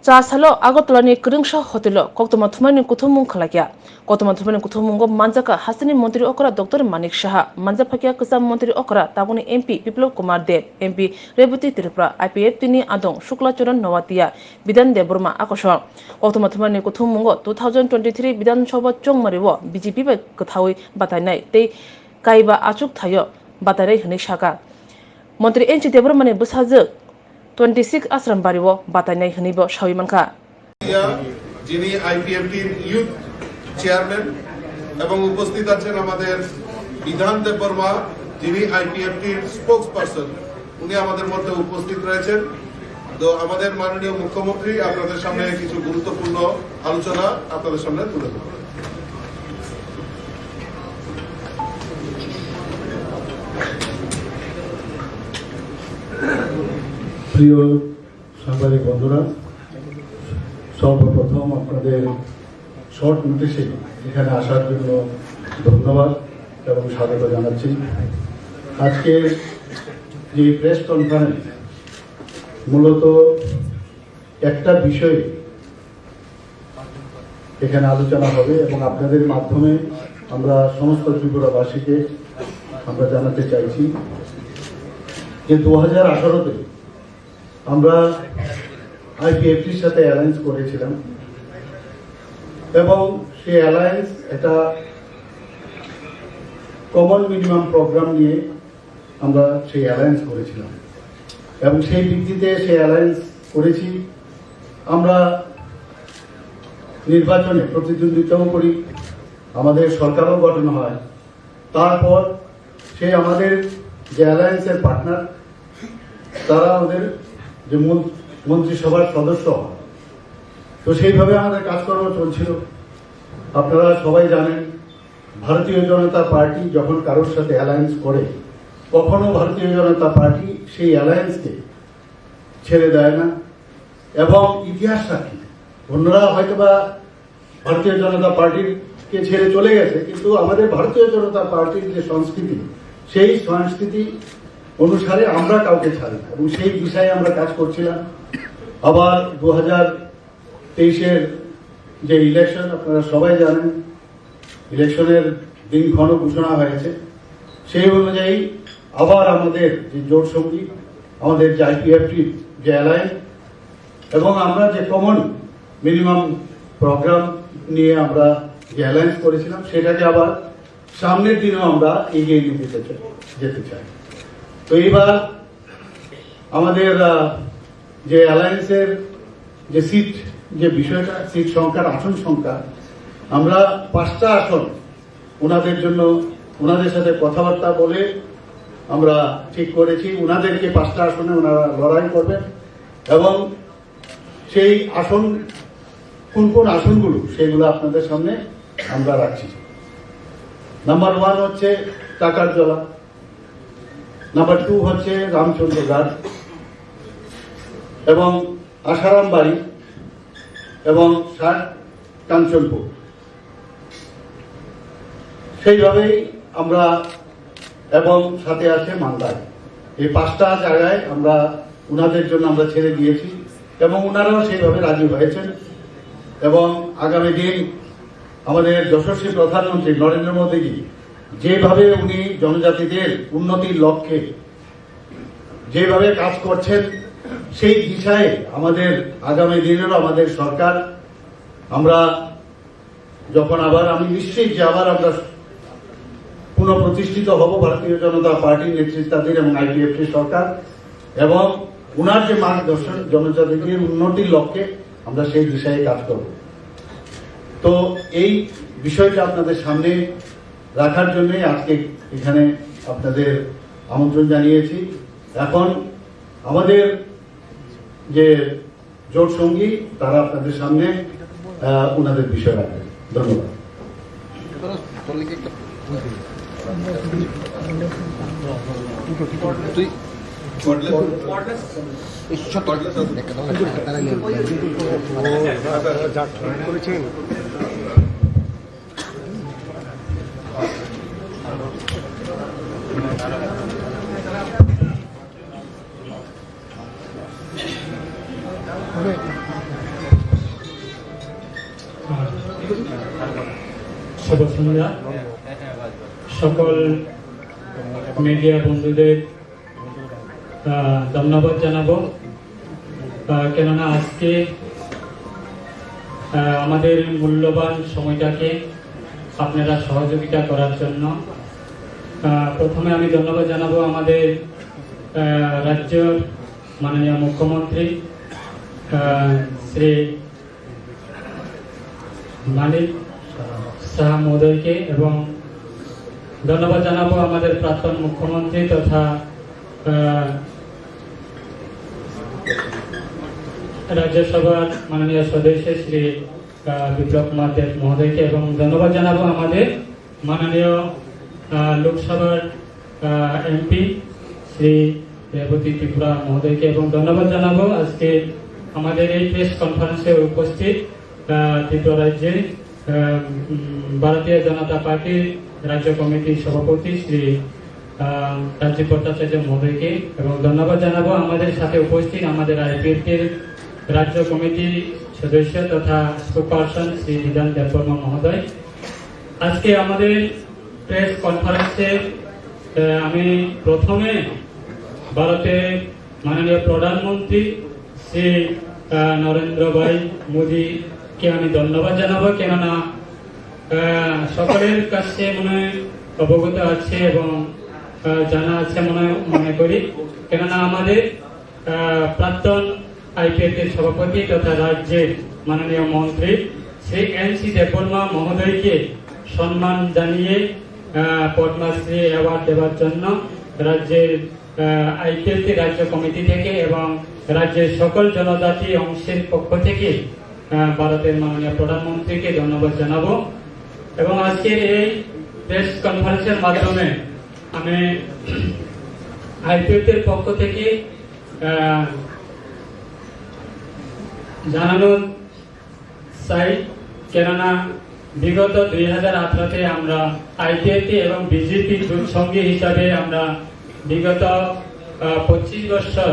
চা সালো আগরতলানি করিংসা হোটেল কক্তমা থুমাইনি কুথুমুং খালাকিয়া কক্তমা থুমাইনি কুথুমুঙ্গ মানজাকা হাসিনি মন্ত্রী অকরা ডক্টর মানিক সাহা মানজাফাকিয়া কসাম মন্ত্রী অকরা তাবুনি MP Biplab Kumar Deb MP Rebati Tripura IPF তিনি আদং শুক্লাচরণ নওয়াতিয়া বিধান দেববর্মা আকর্ষণ কক্তমা থুমাইনি কুথুমুঙ্গ 2023 বিধানসভা চংমারিও বিজেপি বাই কথাই বাতাইনাই তৈ কাইবা আচুক থাयो বাতাरै হनै সাকা মন্ত্রী এনসি দেববর্মানি বসাজক 26 আশ্রম বাড়িও বাতাইনাই হনিব সাউইমানখা যিনি আইপিএফটির ইউথ চেয়ারম্যান এবং উপস্থিত আছেন আমাদের বিধান দেববর্মা যিনি আইপিএফটির স্পোকস পারসন উনি আমাদের মধ্যে উপস্থিত রয়েছেন। তো আমাদের মাননীয় মুখ্যমন্ত্রী আপনাদের সামনে কিছু গুরুত্বপূর্ণ আলোচনা আপনাদের সামনে তুলে ধরবেন। প্রিয় সাংবাদিক বন্ধুরা, সর্বপ্রথম আপনাদের শর্ট নোটিশে এখানে আসার জন্য ধন্যবাদ এবং স্বাগত জানাচ্ছি। আজকে যে প্রেস কনফারেন্স মূলত একটা বিষয়ে এখানে আলোচনা হবে এবং আপনাদের মাধ্যমে আমরা সমস্ত ত্রিপুরাবাসীকে আমরা জানাতে চাইছি যে 2018-তে আমরা আইপিএফটির সাথে অ্যালায়েন্স করেছিলাম এবং সেই অ্যালায়েন্স একটা কমন মিনিমাম প্রোগ্রাম নিয়ে আমরা সেই অ্যালায়েন্স করেছিলাম এবং সেই ভিত্তিতে সেই অ্যালায়েন্স করেছি। আমরা নির্বাচনে প্রতিদ্বন্দ্বিতাও করি, আমাদের সরকারও গঠন হয়, তারপর সে আমাদের যে অ্যালায়েন্সের পার্টনার তারা আমাদের যে মন্ত্রিসভার সদস্য হয়। তো সেইভাবে আমাদের কাজকর্ম চলছিল। আপনারা সবাই জানেন ভারতীয় জনতা পার্টি যখন কারোর সাথে অ্যালায়েন্স করে কখনো ভারতীয় জনতা পার্টি সেই অ্যালায়েন্সকে ছেড়ে দেয় না এবং ইতিহাস সাক্ষী অন্যরা হয়তোবা ভারতীয় জনতা পার্টিকে ছেড়ে চলে গেছে, কিন্তু আমাদের ভারতীয় জনতা পার্টির যে সংস্কৃতি সেই সংস্কৃতি অনুসারে আমরা কাউকে ছাড়ি না এবং সেই বিষয়ে আমরা কাজ করছিলাম। আবার 2023-এর যে ইলেকশন আপনারা সবাই জানেন, ইলেকশনের দিনক্ষণ ঘোষণা হয়েছে। সেই অনুযায়ী আবার আমাদের যে জোট সঙ্গী আমাদের যে আইপিএফটির যে অ্যালায়েন্স এবং আমরা যে কমন মিনিমাম প্রোগ্রাম নিয়ে আমরা যে অ্যালায়েন্স করেছিলাম সেটাকে আবার সামনের দিনেও আমরা এগিয়ে নিয়ে যেতে চাই। তো এইবার আমাদের যে অ্যালায়েন্সের যে সিট যে বিষয়টা, সিট সংখ্যার আসন সংখ্যা, আমরা 5টা আসন ওনাদের জন্য ওনাদের সাথে কথাবার্তা বলে আমরা ঠিক করেছি। ওনাদেরকে 5টা আসনে ওনারা লড়াই করবেন এবং সেই আসন কোন কোন আসনগুলো সেগুলো আপনাদের সামনে আমরা রাখছি। নাম্বার 1 হচ্ছে টাকার জলা, নাম্বার 2 হচ্ছে রামচন্দ্রগড় এবং আসারাম বাড়ি এবং কাঞ্চনপুর। সেইভাবেই আমরা এবং সাথে আছে মান্দায়। এই 5টা জায়গায় আমরা ওনাদের জন্য আমরা ছেড়ে দিয়েছি এবং ওনারাও সেইভাবে রাজি হয়েছেন এবং আগামী দিন আমাদের যশস্বী প্রধানমন্ত্রী নরেন্দ্র মোদীজি যেভাবে উনি জনজাতিদের উন্নতির লক্ষ্যে যেভাবে কাজ করছেন সেই দিশায় আমাদের আগামী দিনেরও আমাদের সরকার আমরা যখন আবার আমি নিশ্চিত যে আবার আমরা পুনঃপ্রতিষ্ঠিত হব ভারতীয় জনতা পার্টির নেতৃত্বাধীন এবং আইপিএফটি সরকার এবং উনার যে মার্গদর্শন জনজাতিদের উন্নতির লক্ষ্যে আমরা সেই দিশায় কাজ করব। তো এই বিষয়টা আপনাদের সামনে রাখার জন্যই আজকে এখানে আপনাদের আমন্ত্রণ জানিয়েছি। এখন আমাদের যে জোট সঙ্গী তারা আপনাদের সামনে ওনাদের বিষয় রাখবেন। ধন্যবাদ। শুভ সন্ধ্যা। সকল মিডিয়া বন্ধুদের ধন্যবাদ জানাবো, কেননা আজকে আমাদের মূল্যবান সময়টাকে আপনারা সহযোগিতা করার জন্য। প্রথমে আমি ধন্যবাদ জানাবো আমাদের রাজ্যের মাননীয় মুখ্যমন্ত্রী শ্রী মানিক সাহা মহোদয়কে, এবং ধন্যবাদ জানাবো আমাদের প্রাক্তন মুখ্যমন্ত্রী তথা রাজ্যসভার মাননীয় সদস্য শ্রী বিপ্লব কুমার দেব মহোদয়কে, এবং ধন্যবাদ জানাবো আমাদের মাননীয় লোকসভার এমপি শ্রী রেবতী ত্রিপুরা মহোদয়কে, এবং ধন্যবাদ জানাবো আজকে আমাদের এই প্রেস কনফারেন্সে উপস্থিত ত্রিপুরা রাজ্যের ভারতীয় জনতা পার্টির রাজ্য কমিটির সভাপতি শ্রী রাজীব ভট্টাচার্য মহোদয়কে, এবং ধন্যবাদ জানাবো আমাদের সাথে উপস্থিত আমাদের আইপিএফটির রাজ্য কমিটির সদস্য তথা স্পোকপারসন শ্রী বিধান দেববর্মা মহোদয়। আজকে আমাদের প্রেস কনফারেন্সে আমি প্রথমে ভারতের মাননীয় প্রধানমন্ত্রী শ্রী নরেন্দ্র ভাই মোদীকে আমি ধন্যবাদ জানাবো, কেননা সকলের কাছে মনে অবগত আছে এবং জানা আছে মনে করি, কেননা আমাদের প্রাক্তন আইপিএফের সভাপতি তথা রাজ্যের মাননীয় মন্ত্রী শ্রী এন.সি. দেববর্মা মহোদয়কে সম্মান জানিয়ে পদ্মশ্রী অ্যাওয়ার্ড দেওয়ার জন্য রাজ্যের আইপিএফটি রাজ্য কমিটি থেকে এবং রাজ্যের সকল জনজাতি অংশের পক্ষ থেকে ভারতের মাননীয় প্রধানমন্ত্রীকে ধন্যবাদ জানাবো। এবং আজকের এই প্রেস কনফারেন্সের মাধ্যমে আমি আইপিএফটির পক্ষ থেকে জানানো চাই, কেননা বিগত 2018-তে আমরা আইপিএফটি এবং বিজেপি জোট সঙ্গী হিসাবে আমরা বিগত 25 বছর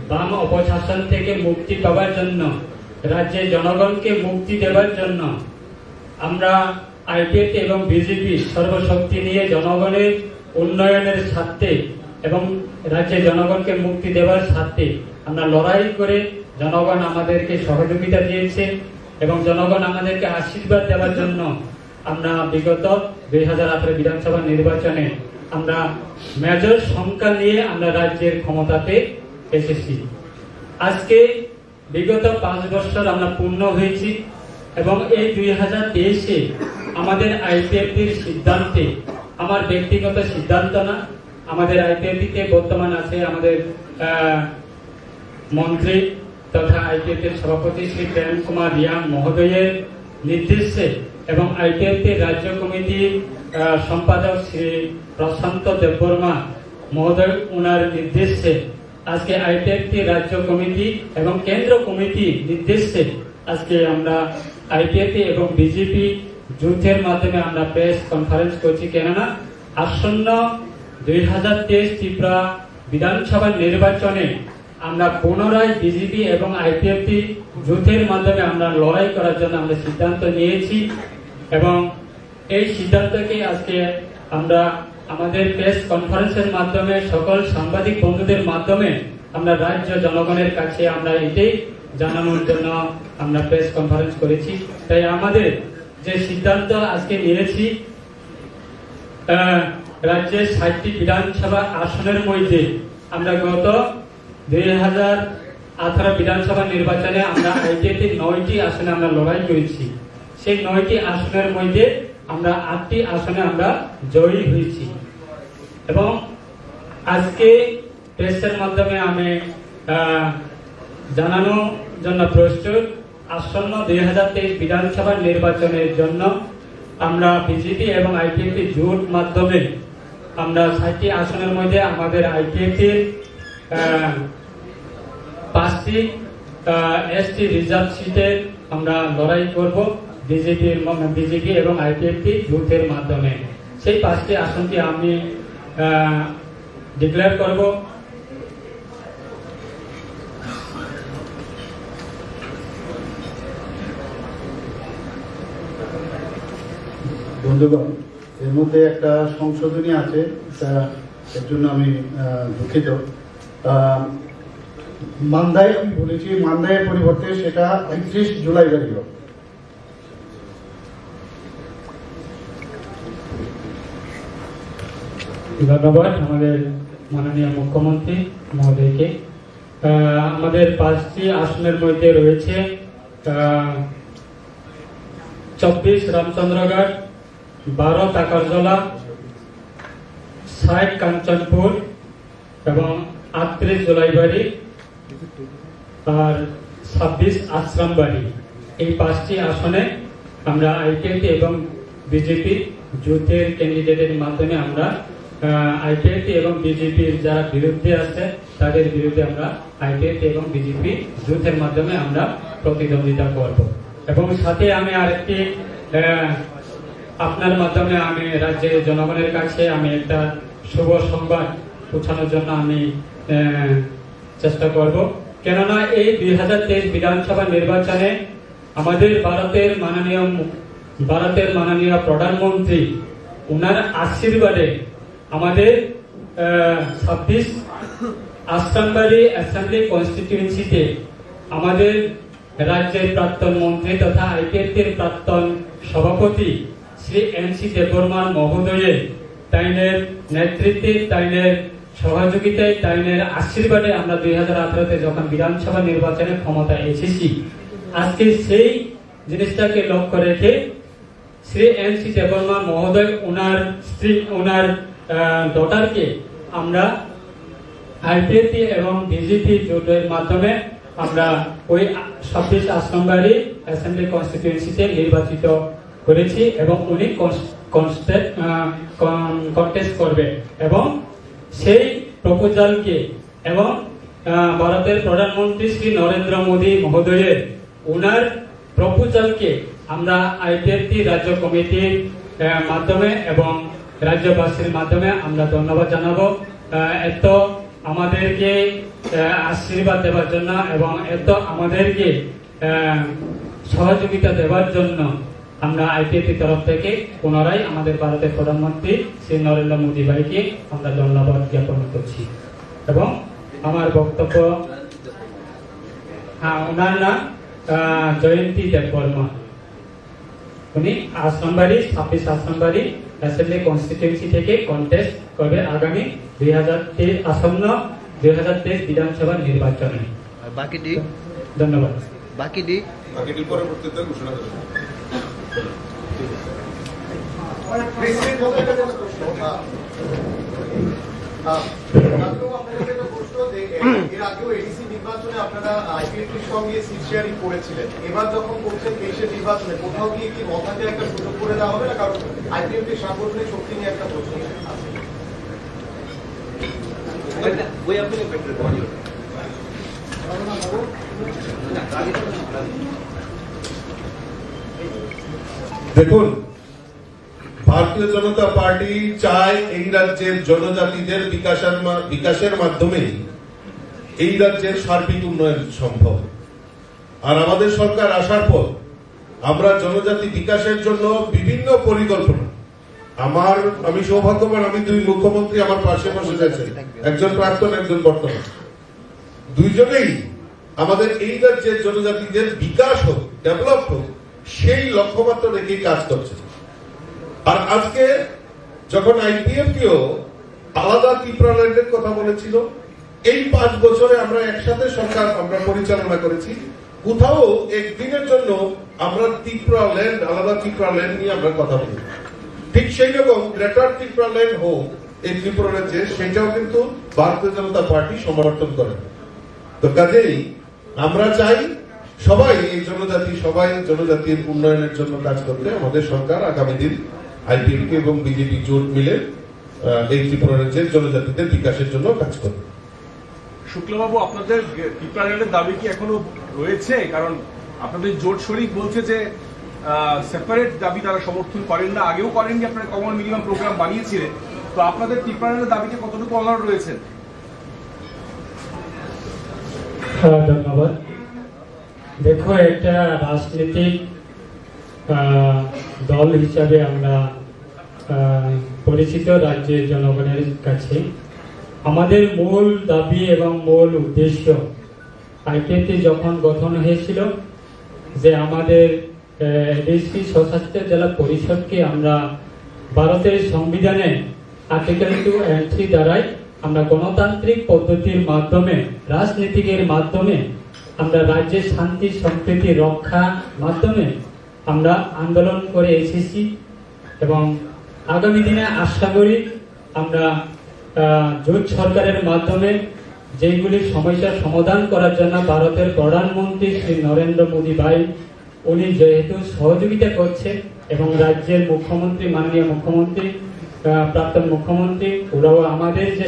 বাম অপশাসন থেকে মুক্তি পাওয়ার জন্য, রাজ্যের জনগণকে মুক্তি দেওয়ার জন্য আমরা আইপিএফটি এবং বিজেপি সর্বশক্তি নিয়ে জনগণের উন্নয়নের স্বার্থে এবং রাজ্যের জনগণকে মুক্তি দেওয়ার স্বার্থে আমরা লড়াই করে জনগণ আমাদেরকে সহযোগিতা দিয়েছে এবং জনগণ আমাদেরকে আশীর্বাদ দেওয়ার জন্য আমরা বিগত 2018 বিধানসভা নির্বাচনে আমরা মেজর সংখ্যা নিয়ে আমরা রাজ্যের ক্ষমতাতে এসেছি। আজকে বিগত 5 বছর আমরা পূর্ণ হয়েছি এবং এই 2023-এ আমাদের আইপিএফটির সিদ্ধান্তে, আমার ব্যক্তিগত সিদ্ধান্ত না, আমাদের আইপিএফটিতে বর্তমান আছে আমাদের মন্ত্রী তথা আইপিএফটির সভাপতি শ্রী প্রেম কুমার রিয়াং মহোদয়ের নির্দেশে এবং আইপিএফটির রাজ্য কমিটির সম্পাদক শ্রী প্রশান্ত দেববর্মা মহোদয় ওনার নির্দেশে আজকে আইপিএফটি রাজ্য কমিটি এবং কেন্দ্র কমিটি নির্দেশে আজকে আমরা আইপিএফটি এবং বিজেপি জোটের মাধ্যমে আমরা প্রেস কনফারেন্স করছি, কেননা আসন্ন 2023 ত্রিপুরা বিধানসভা নির্বাচনে আমরা পুনরায় বিজেপি এবং আইপিএফটি জোটের মাধ্যমে আমরা লড়াই করার জন্য আমরা সিদ্ধান্ত নিয়েছি এবং এই সিদ্ধান্তকে আজকে আমরা আমাদের প্রেস কনফারেন্সের মাধ্যমে সকল সাংবাদিক বন্ধুদের মাধ্যমে আমরা রাজ্য জনগণের কাছে আমরা এটাই জানানোর জন্য আমরা প্রেস কনফারেন্স করেছি। তাই আমাদের যে সিদ্ধান্ত আজকে নিয়েছি, রাজ্যের 60টি বিধানসভা আসনের মধ্যে আমরা গত 2018 বিধানসভা নির্বাচনে আমরা আইপিএফটি 9টি আসনে আমরা লড়াই করেছি। সেই 9টি আসনের মধ্যে আমরা 8টি আসনে আমরা জয়ী হয়েছি এবং আজকে প্রেসের মাধ্যমে আমি জানানোর জন্য প্রস্তুত, আসন্ন 2023 বিধানসভা নির্বাচনের জন্য আমরা বিজেপি এবং আইপিএফটি জোট মাধ্যমে আমরা 60টি আসনের মধ্যে আমাদের আইপিএফটির 5টি এসটি রিজার্ভ সিটে আমরা লড়াই করব বিজেপি এবং আইপিএফটি জোটের মাধ্যমে। সেই 5টি আসনটি আমি ডিক্লেয়ার করব। বন্ধুগণ, এর মধ্যে একটা সংশোধনী আছে, এর জন্য আমি দুঃখিত। মান্দায় আমি বলেছি, মান্দায়ের পরিবর্তে সেটা 31 জুলাই বেরিয়ে গেল। ধন্যবাদ আমাদের মাননীয় মুখ্যমন্ত্রী মহোদয়কে। আমাদের 5টি আসনের মধ্যে রয়েছে 24 রামচন্দ্রগড়, 12 তাকারজলা, 60 কাঞ্চনপুর এবং 38 জোলাইবাড়ি আর 26 আশ্রমবাড়ি। এই 5টি আসনে আমরা আইপিএলটি এবং বিজেপি জোটের ক্যান্ডিডেটের মাধ্যমে আমরা আইপিএলটি এবং বিজেপির যারা বিরুদ্ধে আছে তাদের বিরুদ্ধে আমরা আইপিএলটি এবং বিজেপি জোটের মাধ্যমে আমরা প্রতিদ্বন্দ্বিতা করব। এবং সাথে আমি আরেকটি আপনার মাধ্যমে আমি রাজ্যের জনগণের কাছে আমি একটা শুভ সংবাদ পৌঁছানোর জন্য আমি চেষ্টা করব। কেননা এই 2023 বিধানসভা নির্বাচনে আমাদের ভারতের মাননীয় প্রধানমন্ত্রী ওনার আশীর্বাদে আমাদের 26 আশ্রমবাড়ি অ্যাসেম্বলি কনস্টিটিউয়েন্সিতে আমাদের রাজ্যের প্রাক্তন মন্ত্রী তথা আইপিএলটির প্রাক্তন সভাপতি শ্রী এন.সি. দেববর্মা মহোদয়ের তাইনের নেতৃত্বে, তাইনের সহযোগিতায়, তাইনের আশীর্বাদে আমরা 2018-তে যখন বিধানসভা নির্বাচনে ক্ষমতায় এসেছি, আজকে সেই জিনিসটাকে লক্ষ্য রেখে শ্রী এন.সি. দেববর্মা মহোদয় ওনার স্ত্রী, ওনার ডটারকে আমরা আইপিএলটি এবং বিজেপি জোটের মাধ্যমে আমরা ওই 26 আশ্রমবাড়ি অ্যাসেম্বলি কনস্টিটিউয়েন্সিতে নির্বাচিত করেছি এবং উনি কন্টেস্ট করবে এবং সেই প্রপোজালকে এবং ভারতের প্রধানমন্ত্রী শ্রী নরেন্দ্র মোদী মহোদয়ের ওনার প্রপোজালকে আমরা আইপিএলটি রাজ্য কমিটির মাধ্যমে এবং রাজ্যবাসীর মাধ্যমে আমরা ধন্যবাদ জানাবো। এত আমাদেরকে আশীর্বাদ দেওয়ার জন্য এবং এত আমাদেরকে সহযোগিতা দেওয়ার জন্য আমরা আইপিএলটি তরফ থেকে পুনরায় আমাদের ভারতের প্রধানমন্ত্রী শ্রী নরেন্দ্র মোদী ভাইকে আমরা ধন্যবাদ জ্ঞাপন করছি। এবং আমার বক্তব্য, ওনার নাম জয়ন্তী দেববর্মা, উনি আশ্রমবাড়ি 26 আশ্রমবাড়ি অ্যাসেম্বলি কনস্টিটিউয়েন্সি থেকে কন্টেস্ট করবে আগামী 2023 বিধানসভা নির্বাচনে। বাকিটি ধন্যবাদ। বাকিটি পরবর্তীতে ঘোষণা করব। আপনারা আইপিএলটির সঙ্গে সিট শেয়ারিং করেছিলেন, এবার যখন করছেন 23-এর নির্বাচনে কোথাও গিয়ে কি মতাকে একটা সুযোগ করে দেওয়া হবে না? কারণ আইপিএলটির সাংগঠনিক শক্তি নিয়ে একটা প্রশ্ন আছে। দেখুন, ভারতীয় জনতা পার্টি চায় এই রাজ্যের জনজাতিদের বিকাশের মাধ্যমে এই রাজ্যের সার্বিক উন্নয়ন সম্ভব। আর আমাদের সরকার আসার পর আমরা জনজাতি বিকাশের জন্য বিভিন্ন পরিকল্পনা, আমি সৌভাগ্যবান, আমি 2 মুখ্যমন্ত্রী আমার পাশে বসে গেছে, একজন প্রাক্তন, একজন বর্তমান, দুইজনেই আমাদের এই রাজ্যের জনজাতিদের বিকাশ হোক, ডেভেলপ হোক, সেই লক্ষ্যমাত্রা রেখে কাজ করছে। আর আজকে যখন আইপিএফটিও আলাদা ত্রিপুরাল্যান্ডের কথা বলেছিল, এই 5 বছরে আমরা একসাথে সরকার আমরা পরিচালনা করেছি, কোথাও একদিনের জন্য আমরা ত্রিপুরাল্যান্ড, আলাদা ত্রিপুরাল্যান্ড নিয়ে আমরা কথা বলি। ঠিক সেই রকম গ্রেটার ত্রিপুরাল্যান্ড হোক এই ত্রিপুরা রাজ্যে, সেটাও কিন্তু ভারতীয় জনতা পার্টি সমর্থন করে। তো কাজেই আমরা চাই সবাই এই জনজাতির উন্নয়নের জন্য কাজ করতে। আমাদের সরকার আগামী দিন আইপিএফটি এবং বিজেপি জোট মিলে এই ত্রিপুরা রাজ্যের জনজাতিদের বিকাশের জন্য কাজ করবে। শুক্লাবাবু, আপনাদের ত্রিপুরাল্যান্ডের দাবি কি এখনো রয়েছে? কারণ আপনাদের জোট শরিক বলছে যে সেপারেট দাবি তারা সমর্থন করেন না, আগেও করেননি, আপনারা কমন মিনিমাম প্রোগ্রাম বানিয়েছিলেন। তো আপনাদের ত্রিপুরাল্যান্ডের দাবিকে কতটুকু অনড় রয়েছেন? ধন্যবাদ। দেখো, একটা রাজনৈতিক দল হিসাবে আমরা পরিচিত রাজ্যের জনগণের কাছে। আমাদের মূল দাবি এবং মূল উদ্দেশ্য আইপিএফটি যখন গঠন হয়েছিল যে আমাদের এডিসি সশস্ত্র জেলা পরিষদকে আমরা ভারতের সংবিধানে আর্টিকেল 2 দ্বারাই আমরা গণতান্ত্রিক পদ্ধতির মাধ্যমে রাজনীতিকের মাধ্যমে আমরা রাজ্যের শান্তি সম্প্রীতি রক্ষা মাধ্যমে আমরা আন্দোলন করে এসেছি এবং আগামী দিনে আশা করি আমরা জোট সরকারের মাধ্যমে যেগুলি সমস্যার সমাধান করার জন্য ভারতের প্রধানমন্ত্রী শ্রী নরেন্দ্র মোদী ভাই উনি যেহেতু সহযোগিতা করছে এবং রাজ্যের মুখ্যমন্ত্রী মাননীয় মুখ্যমন্ত্রী প্রাক্তন মুখ্যমন্ত্রী ওরাও আমাদের যে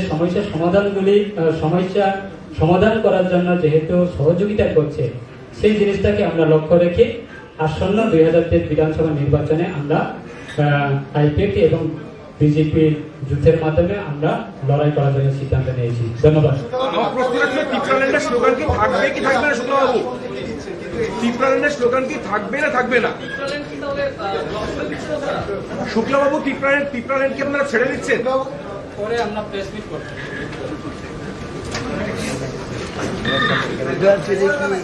সমস্যা সমাধান করার জন্য যেহেতু সহযোগিতা করছে সেই জিনিসটাকে আমরা লক্ষ্য রেখে আসন্ন 2023 বিধানসভা নির্বাচনে আমরা আইপিএফটি এবং বিজেপির যুদ্ধের মাধ্যমে আমরা লড়াই করার জন্য সিদ্ধান্ত নিয়েছি। ধন্যবাদ। আমার প্রশ্ন হচ্ছে টিপ্রাল্যান্ডের স্লোগান কি থাকবে কি থাকবে না শুক্লাবাবু? টিপ্রাল্যান্ডের স্লোগান কি থাকবে না থাকবে না? শুক্লাবাবু টিপ্রাল্যান্ড কি আপনারা ছেড়ে দিচ্ছেন? পরে আমরা প্রেস মিট করব। আমি